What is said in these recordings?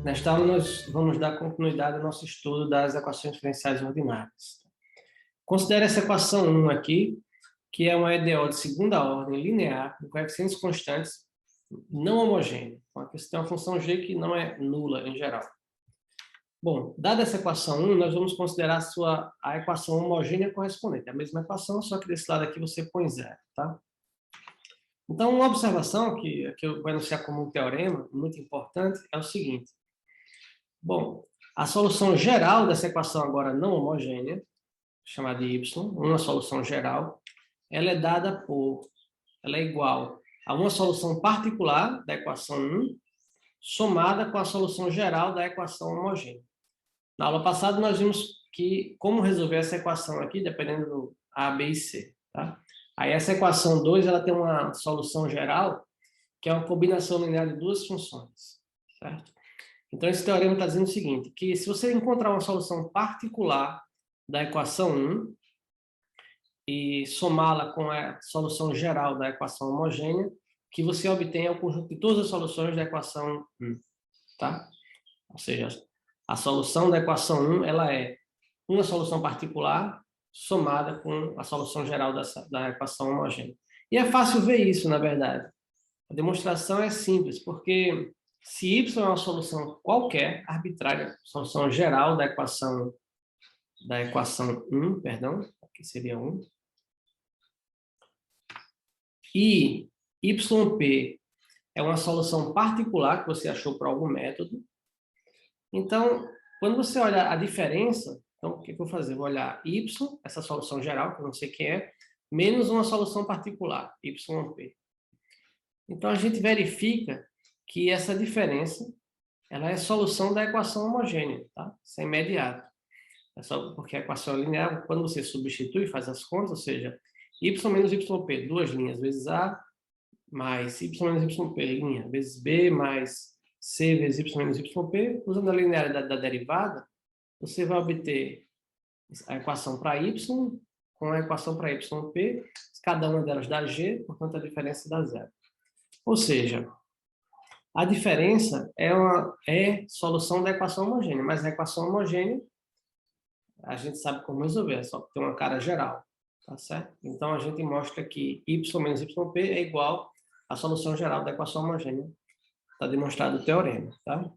Nesta aula, nós vamos dar continuidade ao nosso estudo das equações diferenciais ordinárias. Considere essa equação 1 aqui, que é uma EDO de segunda ordem linear, com coeficientes constantes não homogêneos. Então, aqui você tem uma função g que não é nula em geral. Bom, dada essa equação 1, nós vamos considerar a equação homogênea correspondente. É a mesma equação, só que desse lado aqui você põe zero, tá? Então, uma observação que eu vou anunciar como um teorema, muito importante, é o seguinte. Bom, a solução geral dessa equação agora não homogênea, chamada de y, uma solução geral, ela é igual a uma solução particular da equação 1, somada com a solução geral da equação homogênea. Na aula passada, nós vimos como resolver essa equação aqui, dependendo do A, B e C. Tá? Aí, essa equação 2 ela tem uma solução geral, que é uma combinação linear de duas funções. Certo? Então, esse teorema está dizendo o seguinte, que se você encontrar uma solução particular da equação 1 e somá-la com a solução geral da equação homogênea, que você obtenha o conjunto de todas as soluções da equação 1. Tá? Ou seja, a solução da equação 1 ela é uma solução particular somada com a solução geral da equação homogênea. E é fácil ver isso, na verdade. A demonstração é simples, porque se y é uma solução qualquer, arbitrária, solução geral da equação 1, perdão, aqui seria 1, e yp é uma solução particular que você achou por algum método, então, quando você olha a diferença, então, o que eu vou fazer? Vou olhar y, essa solução geral, que eu não sei quem é, menos uma solução particular, yp. Então, a gente verifica que essa diferença ela é solução da equação homogênea, tá? Isso é imediato. É só porque a equação é linear, quando você substitui, faz as contas, ou seja, y menos yp, duas linhas, vezes a, mais y menos yp, linha, vezes b, mais c vezes y menos yp, usando a linearidade da derivada, você vai obter a equação para y com a equação para yp, cada uma delas dá g, portanto a diferença dá zero. Ou seja, a diferença é solução da equação homogênea, mas a equação homogênea a gente sabe como resolver, é só ter uma cara geral, tá certo? Então a gente mostra que y menos yp é igual à solução geral da equação homogênea. Está demonstrado o teorema, tá?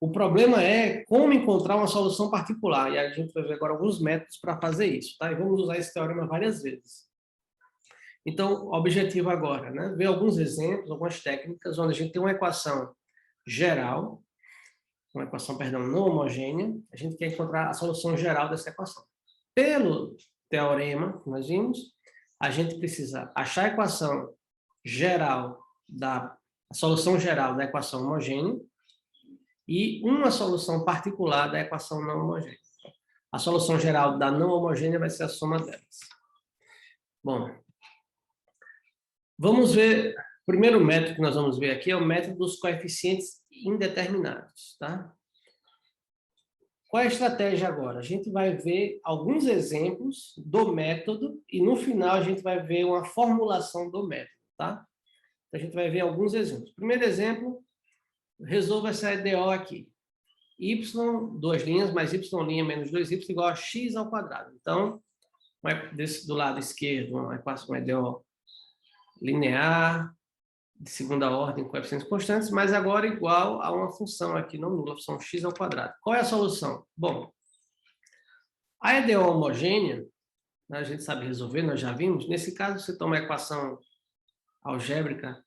O problema é como encontrar uma solução particular, e a gente vai ver agora alguns métodos para fazer isso, tá? E vamos usar esse teorema várias vezes. Então, o objetivo agora, né? Ver alguns exemplos, algumas técnicas, onde a gente tem uma equação geral, não homogênea, a gente quer encontrar a solução geral dessa equação. Pelo teorema que nós vimos, a gente precisa achar a equação geral a solução geral da equação homogênea e uma solução particular da equação não homogênea. A solução geral da não homogênea vai ser a soma delas. Bom, vamos ver, o primeiro método que nós vamos ver aqui é o método dos coeficientes indeterminados, tá? Qual é a estratégia agora? A gente vai ver alguns exemplos do método e no final a gente vai ver uma formulação do método, tá? A gente vai ver alguns exemplos. Primeiro exemplo, resolva essa EDO aqui. Y, duas linhas, mais y' menos 2y igual a x ao quadrado. Então, do lado esquerdo, uma equação EDO linear, de segunda ordem, com coeficientes constantes, mas agora igual a uma função aqui não nula, a função x ao quadrado. Qual é a solução? Bom, a EDO homogênea, a gente sabe resolver, nós já vimos. Nesse caso, você toma a equação algébrica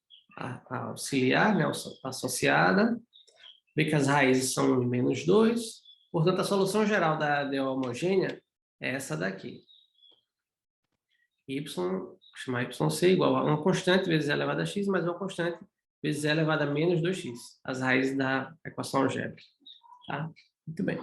auxiliar, né, associada, vê que as raízes são 1 e menos 2, portanto, a solução geral da EDO homogênea é essa daqui. Vou chamar yc igual a uma constante vezes e elevado a x, mais uma constante vezes e elevado a menos 2x, as raízes da equação algébrica. Tá? Muito bem.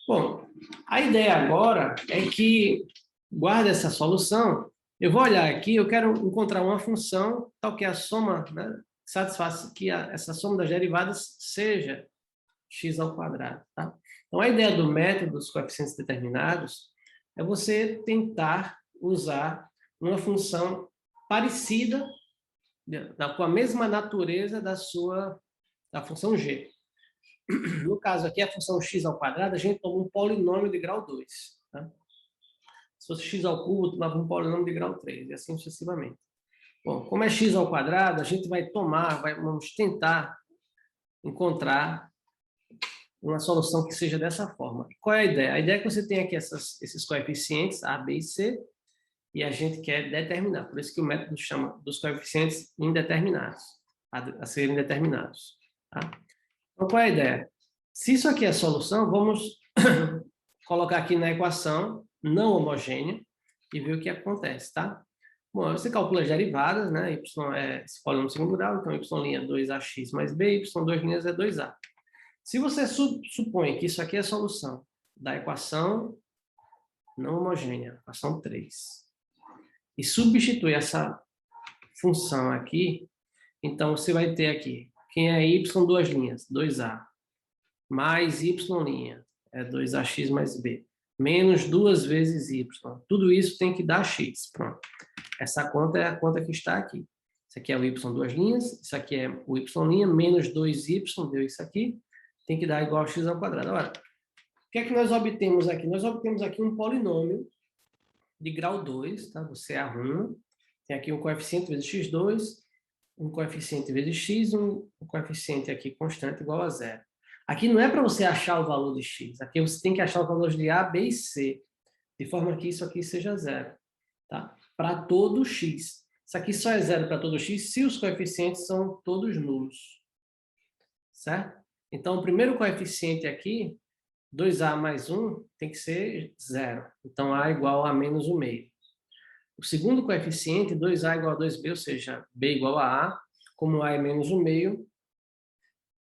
Bom, a ideia agora é que, guarda essa solução, eu vou olhar aqui, eu quero encontrar uma função tal que a soma, né, satisfaça que essa soma das derivadas seja x ao quadrado. Tá? Então, a ideia do método dos coeficientes determinados é você tentar usar uma função parecida, com a mesma natureza da função g. No caso aqui, a função x ao quadrado, a gente toma um polinômio de grau 2. Tá? Se fosse x ao cubo, tomava um polinômio de grau 3, e assim sucessivamente. Bom, como é x ao quadrado, a gente vai vamos tentar encontrar uma solução que seja dessa forma. Qual é a ideia? A ideia é que você tem aqui esses coeficientes, A, B e C, e a gente quer determinar. Por isso que o método chama dos coeficientes indeterminados, a serem determinados. Tá? Então, qual é a ideia? Se isso aqui é a solução, vamos colocar aqui na equação não homogênea e ver o que acontece, tá? Bom, você calcula as derivadas, né? Y é esse polinômio segundo grau, então y' é 2ax mais b, y2' é 2a. Se você supõe que isso aqui é a solução da equação não homogênea, equação 3, e substitui essa função aqui, então você vai ter aqui, quem é y, duas linhas, 2a, mais y' é 2ax mais b, menos 2 vezes y. Tudo isso tem que dar x. Pronto. Essa conta é a conta que está aqui. Isso aqui é o y, duas linhas, isso aqui é o y', menos 2y, deu isso aqui, tem que dar igual a x ao quadrado. Agora, o que é que nós obtemos aqui? Nós obtemos aqui um polinômio de grau 2, tá? Você arruma, tem aqui um coeficiente vezes x2, um coeficiente vezes x, um coeficiente aqui constante igual a zero. Aqui não é para você achar o valor de x, aqui você tem que achar os valores de A, B e C, de forma que isso aqui seja zero, tá? Para todo x. Isso aqui só é zero para todo x se os coeficientes são todos nulos, certo? Então, o primeiro coeficiente aqui, 2a mais 1, tem que ser zero. Então, a igual a menos 1 meio. O segundo coeficiente, 2a igual a 2b, ou seja, b igual a a, como a é menos 1 meio,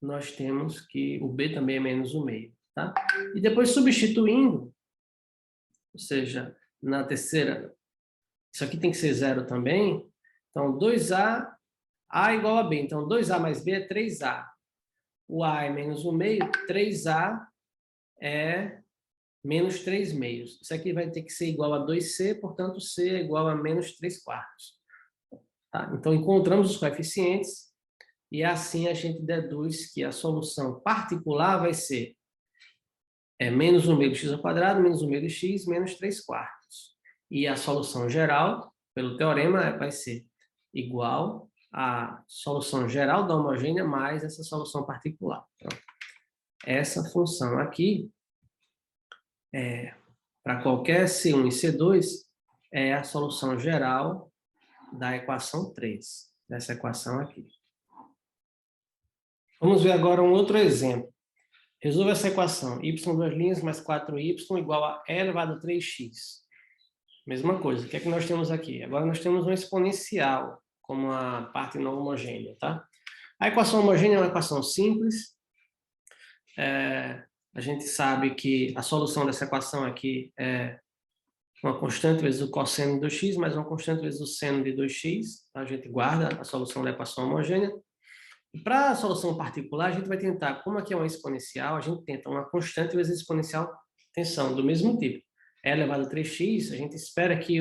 nós temos que o b também é menos 1 meio. Tá? E depois substituindo, ou seja, na terceira, isso aqui tem que ser zero também, então 2a, a igual a b, então 2a mais b é 3a. O a é menos 1 meio, 3a é menos 3 meios. Isso aqui vai ter que ser igual a 2c, portanto, c é igual a menos 3 quartos. Tá? Então, encontramos os coeficientes e assim a gente deduz que a solução particular vai ser menos 1 meio de x ao quadrado, menos 1 meio de x, menos 3 quartos. E a solução geral, pelo teorema, vai ser igual à solução geral da homogênea mais essa solução particular. Então, essa função aqui, para qualquer C1 e C2, é a solução geral da equação 3, dessa equação aqui. Vamos ver agora um outro exemplo. Resolva essa equação, y duas linhas mais 4y igual a e elevado a 3x. Mesma coisa, o que é que nós temos aqui? Agora nós temos uma exponencial, como a parte não homogênea, tá? A equação homogênea é uma equação simples. A gente sabe que a solução dessa equação aqui é uma constante vezes o cosseno de 2x, mais uma constante vezes o seno de 2x. A gente guarda a solução da equação homogênea. E para a solução particular, a gente vai tentar, como aqui é uma exponencial, a gente tenta uma constante vezes exponencial, atenção, do mesmo tipo. E elevado a 3x, a gente espera que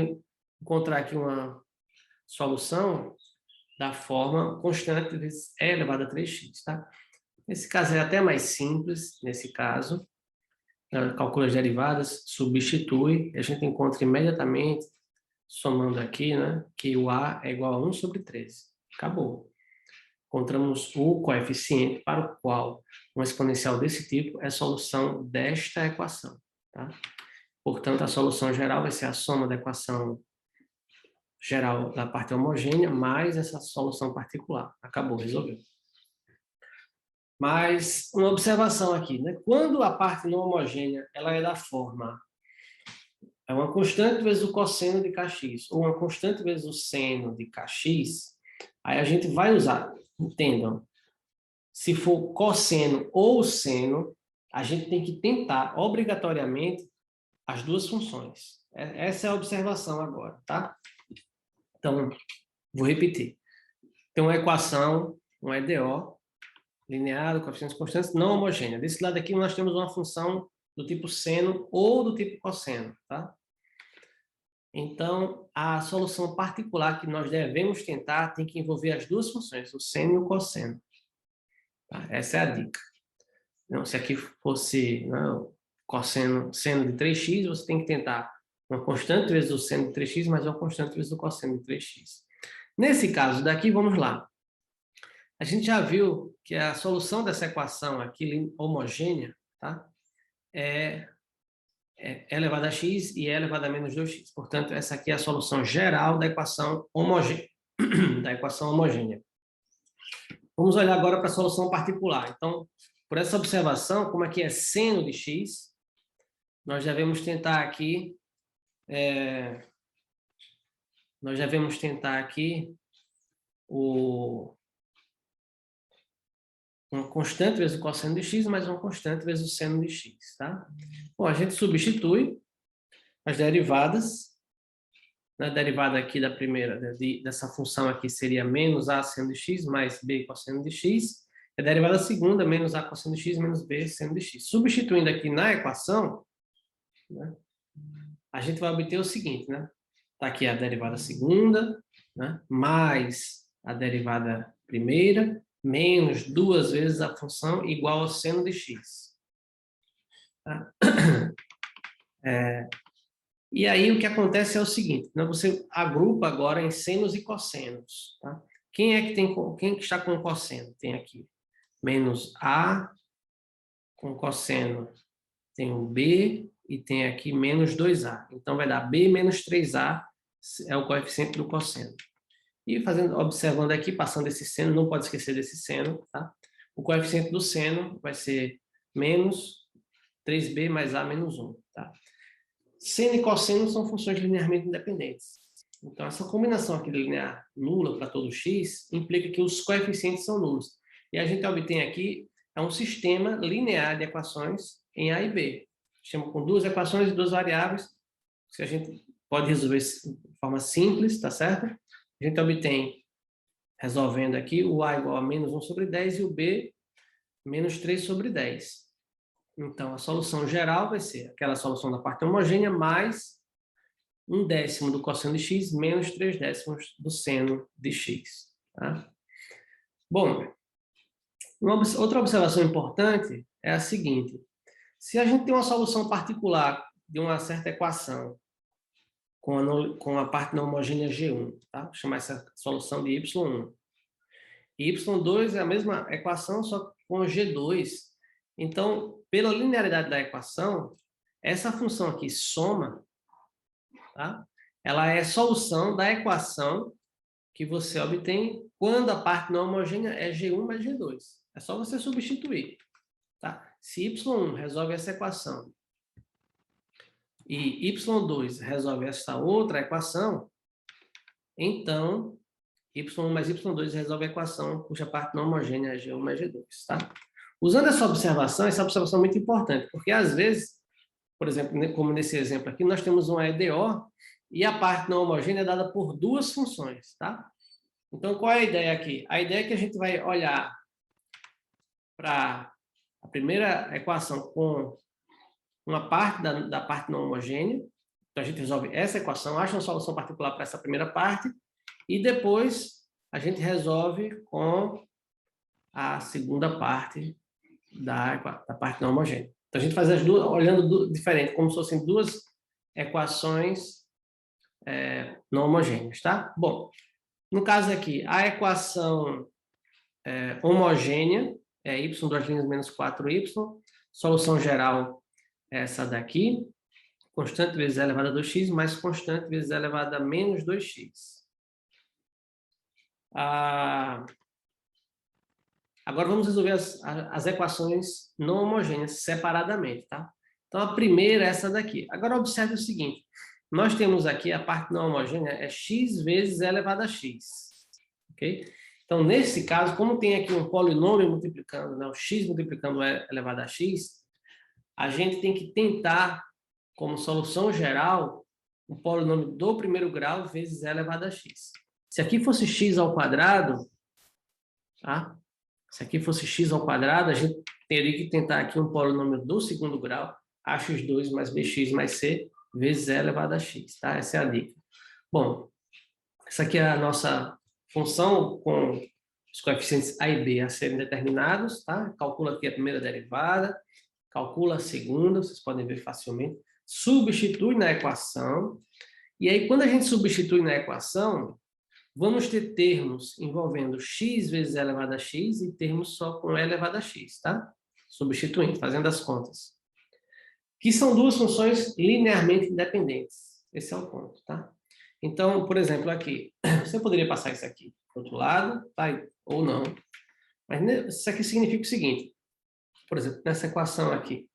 encontrar aqui uma solução da forma constante vezes e elevado a 3x, tá? Nesse caso é até mais simples, nesse caso. Calcula as derivadas, substitui, e a gente encontra imediatamente, somando aqui, né, que o A é igual a 1 sobre 13. Acabou. Encontramos o coeficiente para o qual uma exponencial desse tipo é a solução desta equação. Tá? Portanto, a solução geral vai ser a soma da equação geral da parte homogênea mais essa solução particular. Acabou, resolveu. Mas uma observação aqui, né? Quando a parte não homogênea ela é da forma é uma constante vezes o cosseno de kx ou uma constante vezes o seno de kx, aí a gente vai usar, entendam, se for cosseno ou seno, a gente tem que tentar obrigatoriamente as duas funções. Essa é a observação agora, tá? Então, vou repetir. Tem uma equação, um EDO, linear, coeficientes constantes, não homogênea. Desse lado aqui nós temos uma função do tipo seno ou do tipo cosseno, tá? Então, a solução particular que nós devemos tentar tem que envolver as duas funções, o seno e o cosseno. Tá? Essa é a dica. Não, se aqui fosse, não, seno de 3x, você tem que tentar uma constante vezes o seno de 3x mais uma constante vezes o cosseno de 3x. Nesse caso daqui, vamos lá. A gente já viu que a solução dessa equação aqui, homogênea, tá? é elevado a x e é elevado a menos 2x. Portanto, essa aqui é a solução geral da equação homogênea. Vamos olhar agora para a solução particular. Então, por essa observação, como aqui é seno de x, nós devemos tentar aqui uma constante vezes o cosseno de x mais uma constante vezes o seno de x, tá? Bom, a gente substitui as derivadas. A derivada aqui da primeira, dessa função aqui, seria menos a seno de x mais b cosseno de x. A derivada segunda, menos a cosseno de x menos b seno de x. Substituindo aqui na equação, né, a gente vai obter o seguinte, né? Está aqui a derivada segunda, né, mais a derivada primeira, menos 2 vezes a função igual ao seno de x. Tá? E aí o que acontece é o seguinte, né? Você agrupa agora em senos e cossenos. Tá? Quem que está com cosseno? Tem aqui menos a, com cosseno tem o b, e tem aqui menos 2a. Então vai dar b menos 3a, é o coeficiente do cosseno. E observando aqui, passando esse seno, não pode esquecer desse seno, tá? O coeficiente do seno vai ser menos 3b mais a menos 1. Tá? Seno e cosseno são funções linearmente independentes. Então, essa combinação aqui de linear nula para todo x implica que os coeficientes são nulos. E a gente obtém aqui um sistema linear de equações em A e B. Sistema com duas equações e duas variáveis, que a gente pode resolver de forma simples, tá certo? A gente obtém, resolvendo aqui, o A igual a menos 1 sobre 10 e o B menos 3 sobre 10. Então, a solução geral vai ser aquela solução da parte homogênea mais 1/10 do cosseno de x menos 3/10 do seno de x. Tá? Bom, outra observação importante é a seguinte. Se a gente tem uma solução particular de uma certa equação com a parte não homogênea G1, tá? Vou chamar essa solução de Y1. Y2 é a mesma equação, só com G2. Então, pela linearidade da equação, essa função aqui, soma, tá? Ela é solução da equação que você obtém quando a parte não homogênea é G1 mais G2. É só você substituir. Tá? Se Y1 resolve essa equação e Y2 resolve essa outra equação, então Y1 mais Y2 resolve a equação cuja parte não homogênea é G1 mais G2. Tá? Usando essa observação é muito importante, porque às vezes, por exemplo, como nesse exemplo aqui, nós temos um EDO e a parte não homogênea é dada por duas funções. Tá? Então, qual é a ideia aqui? A ideia é que a gente vai olhar para a primeira equação com uma parte da parte não homogênea. Então, a gente resolve essa equação, acha uma solução particular para essa primeira parte, e depois a gente resolve com a segunda parte da parte não homogênea. Então, a gente faz as duas, olhando diferente, como se fossem duas equações não homogêneas. Tá? Bom, no caso aqui, a equação homogênea é y, 2 linhas menos 4y, solução geral é essa daqui, constante vezes e elevado a 2x, mais constante vezes e elevado a menos 2x. Agora vamos resolver as equações não homogêneas separadamente, tá? Então a primeira é essa daqui. Agora observe o seguinte, nós temos aqui a parte não homogênea é x vezes e elevado a x, ok? Então, nesse caso, como tem aqui um polinômio multiplicando, né, o x multiplicando e elevado a x, a gente tem que tentar, como solução geral, o polinômio do primeiro grau vezes e elevado a x. Se aqui fosse x ao quadrado, tá? Se aqui fosse x ao quadrado, a gente teria que tentar aqui um polinômio do segundo grau, ax2 mais bx mais c, vezes e elevado a x. Tá? Essa é a dica. Bom, essa aqui é a nossa função com os coeficientes A e B a serem determinados, tá? Calcula aqui a primeira derivada, calcula a segunda, vocês podem ver facilmente, substitui na equação, e aí quando a gente substitui na equação, vamos ter termos envolvendo x vezes e elevado a x e termos só com e elevado a x, tá? Substituindo, fazendo as contas. Que são duas funções linearmente independentes. Esse é o ponto, tá? Então, por exemplo, aqui, você poderia passar isso aqui para o outro lado, tá? Ou não. Mas isso aqui significa o seguinte, por exemplo, nessa equação aqui.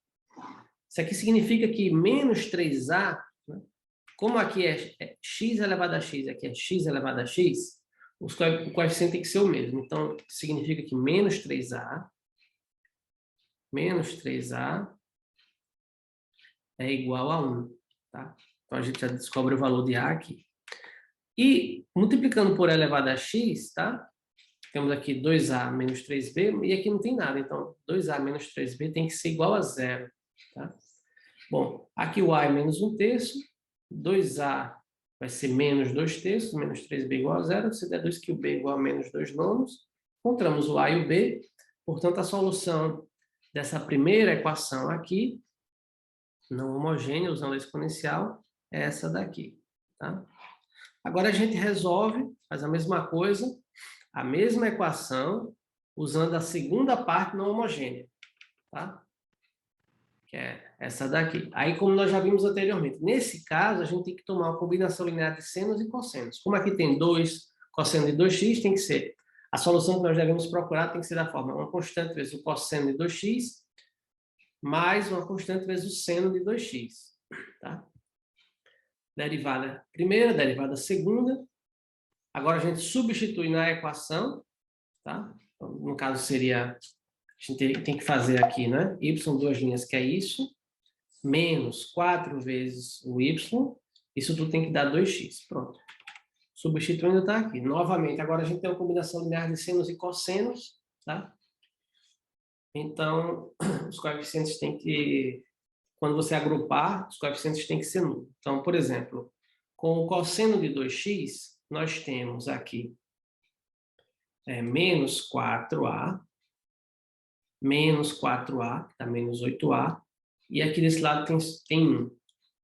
Isso aqui significa que menos 3a, né? Como aqui é x elevado a x, aqui é x elevado a x, o coeficiente tem que ser o mesmo. Então, significa que menos 3a é igual a 1. Tá? Então, a gente já descobre o valor de a aqui. E, multiplicando por e elevado a x, tá? Temos aqui 2a menos 3b, e aqui não tem nada. Então, 2a menos 3b tem que ser igual a 0. Tá? Bom, aqui o a é menos 1/3, 2a vai ser menos 2/3, menos 3b igual a 0. Se deduz que o b é igual a menos 2/9, encontramos o a e o b. Portanto, a solução dessa primeira equação aqui, não homogênea, usando a exponencial, é essa daqui. Tá? Agora a gente resolve, faz a mesma coisa, a mesma equação, usando a segunda parte não homogênea. Tá? Que é essa daqui. Aí, como nós já vimos anteriormente, nesse caso, a gente tem que tomar uma combinação linear de senos e cossenos. Como aqui tem 2 cosseno de 2x, tem que ser, a solução que nós devemos procurar tem que ser da forma uma constante vezes o cosseno de 2x, mais uma constante vezes o seno de 2x. Tá? Derivada primeira, derivada segunda. Agora a gente substitui na equação. Tá? Então, no caso seria, a gente tem que fazer aqui, né? Y, duas linhas, que é isso, menos 4 vezes o y, isso tudo tem que dar 2x. Pronto. Substituindo está aqui. Novamente, agora a gente tem uma combinação linear de senos e cossenos, tá? Então, os coeficientes têm que, quando você agrupar, os coeficientes têm que ser nulos. Então, por exemplo, com o cosseno de 2x, nós temos aqui menos 4a, que dá menos 8a, e aqui desse lado tem 1,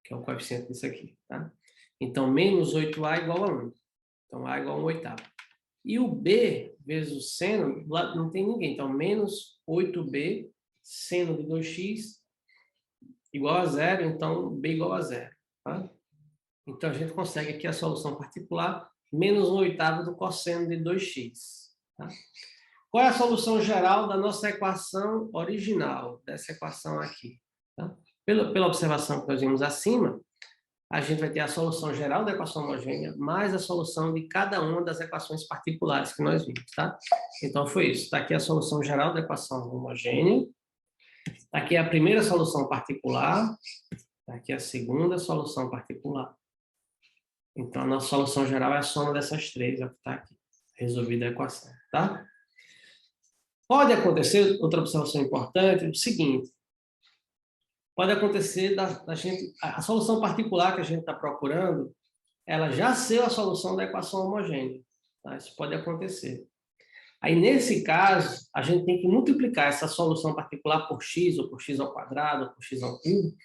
que é o coeficiente disso aqui, tá? Então, menos 8a igual a 1. Então, a igual a 1/8. E o b vezes o seno, do lado não tem ninguém. Então, menos 8b, seno de 2x, igual a 0. Então, b igual a 0. Tá? Então, a gente consegue aqui a solução particular, menos 1/8 do cosseno de 2x. Tá? Qual é a solução geral da nossa equação original, dessa equação aqui? Tá? Pela observação que nós vimos acima, a gente vai ter a solução geral da equação homogênea, mais a solução de cada uma das equações particulares que nós vimos, tá? Então, foi isso. Está aqui a solução geral da equação homogênea. Está aqui a primeira solução particular. Está aqui a segunda solução particular. Então, a nossa solução geral é a soma dessas três, é o que está aqui. Resolvida a equação, tá? Pode acontecer, outra observação importante, o seguinte. Pode acontecer da gente, a solução particular que a gente está procurando, ela já ser a solução da equação homogênea. Tá? Isso pode acontecer. Aí, nesse caso, a gente tem que multiplicar essa solução particular por x, ou por x ao quadrado, ou por x ao cubo,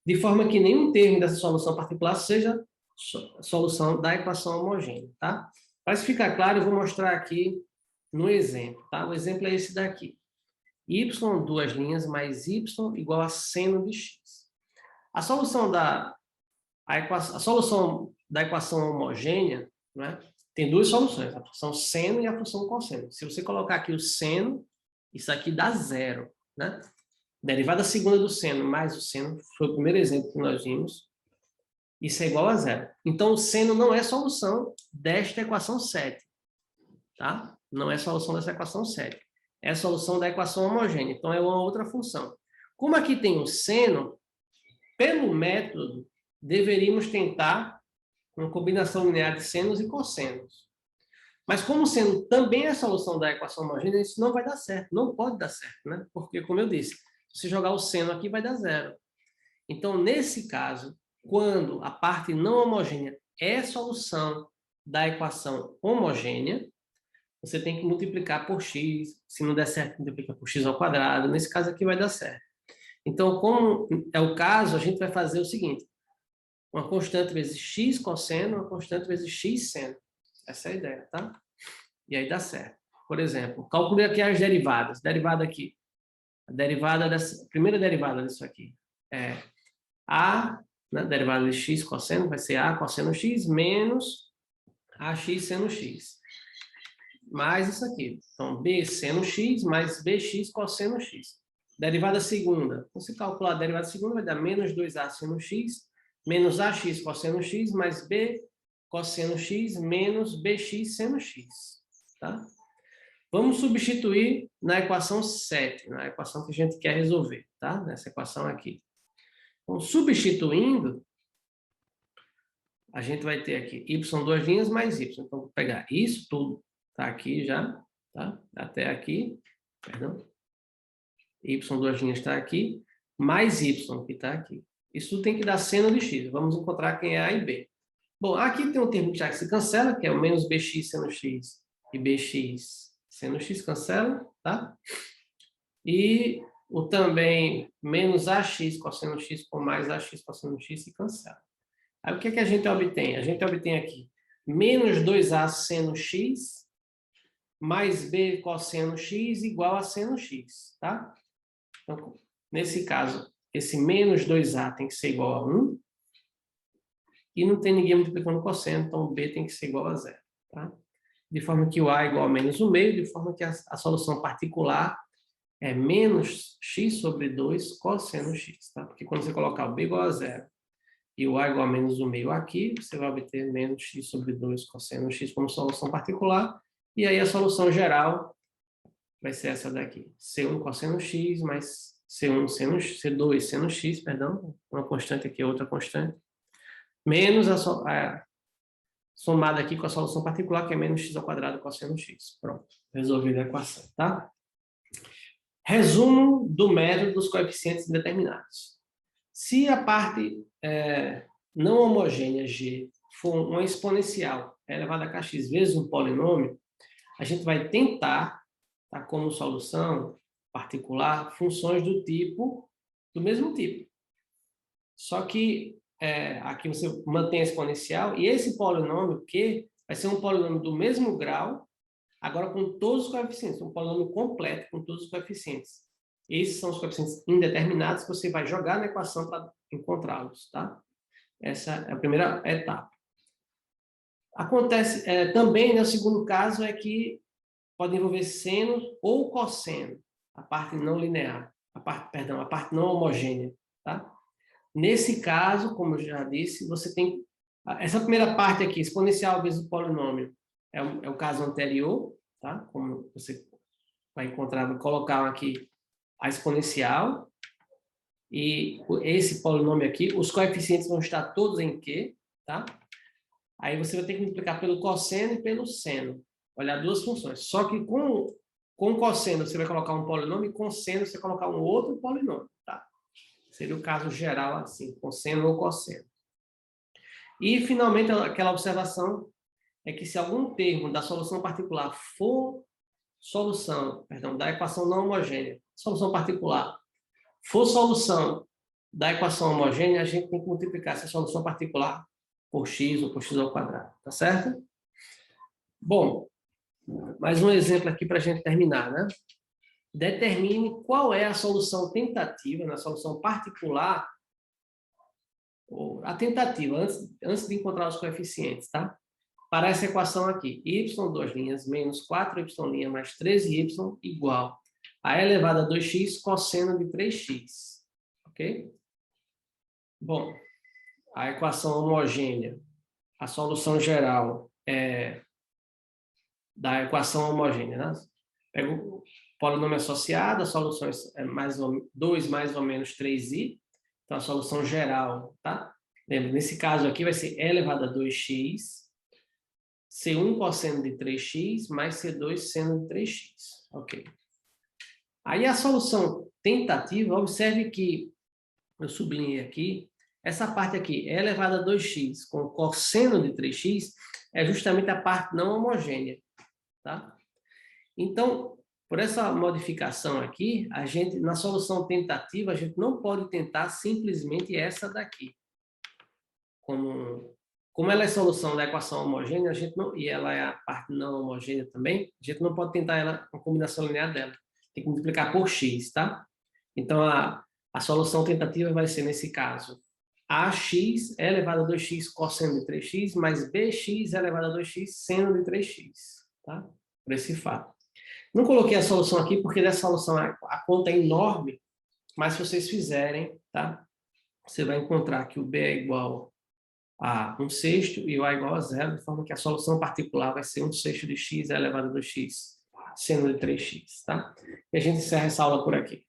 de forma que nenhum termo dessa solução particular seja a solução da equação homogênea. Tá? Para isso ficar claro, eu vou mostrar aqui no exemplo. Tá? O exemplo é esse daqui. Y, duas linhas, mais y igual a seno de x. A solução da equação homogênea, né, tem duas soluções, a função seno e a função cosseno. Se você colocar aqui o seno, isso aqui dá 0. Né? Derivada segunda do seno mais o seno, foi o primeiro exemplo que nós vimos, isso é igual a 0. Então, o seno não é solução desta equação 7. Tá? Não é solução dessa equação 7. É a solução da equação homogênea. Então, é uma outra função. Como aqui tem o seno, pelo método, deveríamos tentar uma combinação linear de senos e cossenos. Mas como o seno também é a solução da equação homogênea, isso não vai dar certo. Não pode dar certo, né? Porque, como eu disse, se você jogar o seno aqui, vai dar 0. Então, nesse caso, quando a parte não homogênea é solução da equação homogênea, você tem que multiplicar por x. Se não der certo, multiplica por x ao quadrado. Nesse caso aqui vai dar certo. Então, como é o caso, a gente vai fazer o seguinte. Uma constante vezes x cosseno, uma constante vezes x seno. Essa é a ideia, tá? E aí dá certo. Por exemplo, calcule aqui as derivadas. Derivada aqui. A derivada dessa, primeira derivada disso aqui é a, né, derivada de x cosseno, vai ser a cosseno x menos ax seno x. Mais isso aqui. Então, b seno x mais bx cosseno x. Derivada segunda. Então, se calcular a derivada segunda, vai dar menos 2a seno x, menos ax cosseno x, mais b cosseno x, menos bx seno x. Tá? Vamos substituir na equação 7, na equação que a gente quer resolver, tá? Nessa equação aqui. Então, substituindo, a gente vai ter aqui y duas linhas mais y. Então, vou pegar isso tudo, tá aqui já, tá? Até aqui, perdão. Y duas linhas está aqui, mais y que está aqui. Isso tudo tem que dar seno de x. Vamos encontrar quem é a e b. Bom, aqui tem um termo que já se cancela, que é o menos bx seno x e bx seno x cancela, tá? E o também menos ax cosseno x com mais ax cosseno x se cancela. Aí o que é que a gente obtém? A gente obtém aqui menos 2a seno x mais b cosseno x igual a seno x, tá? Então, nesse caso, esse menos 2a tem que ser igual a 1. E não tem ninguém multiplicando cosseno, então o b tem que ser igual a 0, tá? De forma que o a é igual a menos 1/2, de forma que a solução particular é menos x sobre 2 cosseno x, tá? Porque quando você colocar o b igual a 0 e o a igual a menos 1/2 aqui, você vai obter menos x sobre 2 cosseno x como solução particular, e aí a solução geral vai ser essa daqui, C1 cosseno x mais C1 seno x, C2 seno x, perdão, uma constante aqui, outra constante, menos a somada aqui com a solução particular, que é menos x ao quadrado cosseno x. Pronto, resolvida a equação, tá? Resumo do método dos coeficientes indeterminados. Se a parte não homogênea G for uma exponencial elevada a kx vezes um polinômio, a gente vai tentar, tá, como solução particular, funções do mesmo tipo. Só que aqui você mantém a exponencial, e esse polinômio Q vai ser um polinômio do mesmo grau, agora com todos os coeficientes, um polinômio completo com todos os coeficientes. Esses são os coeficientes indeterminados que você vai jogar na equação para encontrá-los, tá? Essa é a primeira etapa. Acontece também, né, o segundo caso é que pode envolver seno ou cosseno, a parte não linear, a parte não homogênea, tá? Nesse caso, como eu já disse, você tem essa primeira parte aqui, exponencial vezes o polinômio, é o caso anterior, tá? Como você vai encontrar, vou colocar aqui a exponencial, e esse polinômio aqui, os coeficientes vão estar todos em Q, tá? Aí você vai ter que multiplicar pelo cosseno e pelo seno, olhar duas funções. Só que com cosseno você vai colocar um polinômio, e com seno você vai colocar um outro polinômio, tá? Seria o caso geral assim, com seno ou cosseno. E, finalmente, aquela observação é que se algum termo da solução particular for da equação não homogênea, solução particular, for solução da equação homogênea, a gente tem que multiplicar essa solução particular por x ou por x ao quadrado, tá certo? Bom, mais um exemplo aqui para a gente terminar, né? Determine qual é a solução tentativa, na solução particular, a tentativa, antes de encontrar os coeficientes, tá? Para essa equação aqui, y, duas linhas, menos 4y' mais 13y igual a elevado a 2x cosseno de 3x. Ok? Bom, a equação homogênea, a solução geral da equação homogênea, né? Pego o polinômio associado, a solução é 2 mais ou menos 3i, então a solução geral, tá? Lembra, nesse caso aqui vai ser e elevado a 2x, C1 cosseno de 3x mais C2 seno de 3x. Ok. Aí a solução tentativa, observe que, eu sublinhei aqui, essa parte aqui, e elevado a 2x com cosseno de 3x, é justamente a parte não homogênea, tá? Então, por essa modificação aqui, a gente, na solução tentativa, a gente não pode tentar simplesmente essa daqui. Como ela é solução da equação homogênea, a gente não, e ela é a parte não homogênea também, a gente não pode tentar ela com combinação linear dela. Tem que multiplicar por x, tá? Então, a solução tentativa vai ser, nesse caso, ax elevado a 2x cosseno de 3x, mais bx elevado a 2x seno de 3x, tá? Por esse fato. Não coloquei a solução aqui porque dessa solução a conta é enorme, mas se vocês fizerem, tá? Você vai encontrar que o b é igual a 1/6 e o a igual a 0, de forma que a solução particular vai ser 1/6 de x elevado a 2x seno de 3x, tá? E a gente encerra essa aula por aqui.